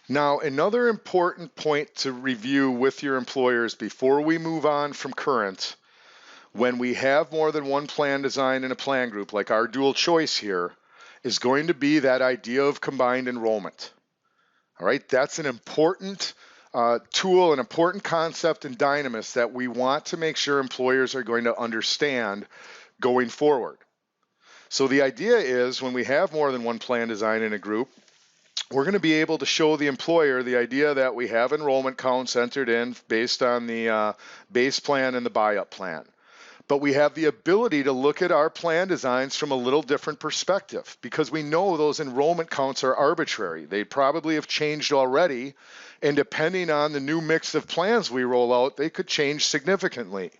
Now, another important point to review with your employers before we move on from current, when we have more than one plan design in a plan group, like our dual choice here, is going to be that idea of combined enrollment. All right, that's an important tool, an important concept in Dynamis that we want to make sure employers are going to understand going forward. So the idea is when we have more than one plan design in a group, we're going to be able to show the employer the idea that we have enrollment counts entered in based on the base plan and the buy-up plan. But we have the ability to look at our plan designs from a little different perspective because we know those enrollment counts are arbitrary. They probably have changed already, and depending on the new mix of plans we roll out, they could change significantly.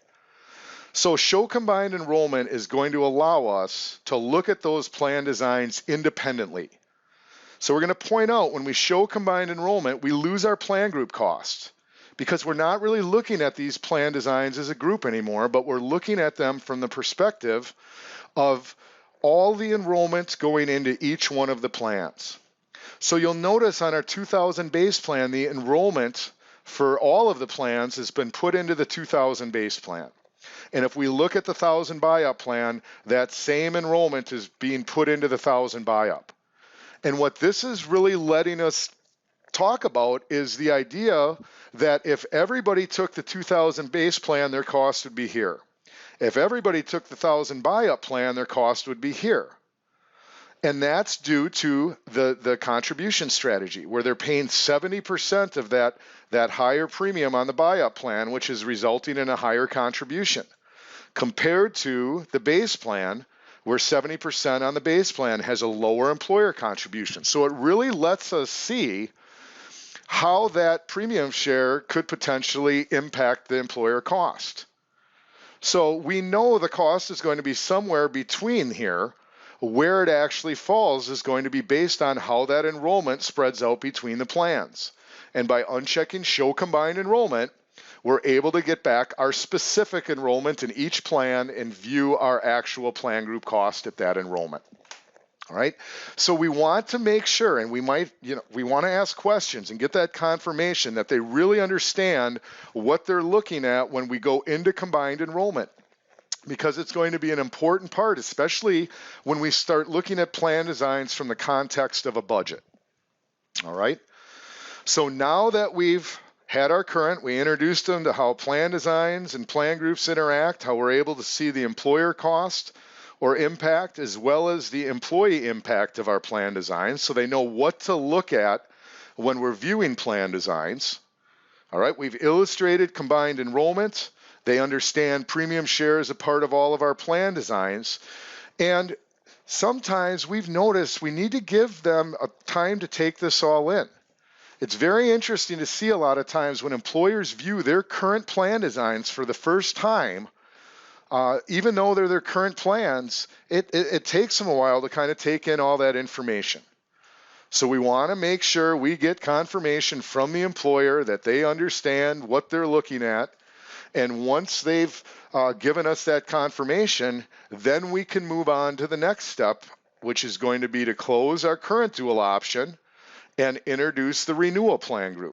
So show combined enrollment is going to allow us to look at those plan designs independently. So we're going to point out when we show combined enrollment, we lose our plan group cost because we're not really looking at these plan designs as a group anymore, but we're looking at them from the perspective of all the enrollments going into each one of the plans. So you'll notice on our 2000 base plan, the enrollment for all of the plans has been put into the 2000 base plan. And if we look at the 1000 buy-up plan, that same enrollment is being put into the 1000 buy-up. And what this is really letting us talk about is the idea that if everybody took the 2000 base plan, their cost would be here. If everybody took the 1000 buy-up plan, their cost would be here. And that's due to the contribution strategy, where they're paying 70% of that higher premium on the buy-up plan, which is resulting in a higher contribution, compared to the base plan, where 70% on the base plan has a lower employer contribution. So it really lets us see how that premium share could potentially impact the employer cost. So we know the cost is going to be somewhere between here. Where it actually falls is going to be based on how that enrollment spreads out between the plans. And by unchecking show combined enrollment, we're able to get back our specific enrollment in each plan and view our actual plan group cost at that enrollment. All right, so we want to make sure, and we want to ask questions and get that confirmation that they really understand what they're looking at when we go into combined enrollment, because it's going to be an important part, especially when we start looking at plan designs from the context of a budget. All right, so now that we've had our current, we introduced them to how plan designs and plan groups interact, how we're able to see the employer cost or impact as well as the employee impact of our plan designs, so they know what to look at when we're viewing plan designs. All right, we've illustrated combined enrollment. They understand premium share as a part of all of our plan designs. And sometimes we've noticed we need to give them a time to take this all in. It's very interesting to see a lot of times when employers view their current plan designs for the first time, even though they're their current plans, it takes them a while to kind of take in all that information. So we want to make sure we get confirmation from the employer that they understand what they're looking at. And once they've given us that confirmation, then we can move on to the next step, which is going to be to close our current dual option and introduce the renewal plan group.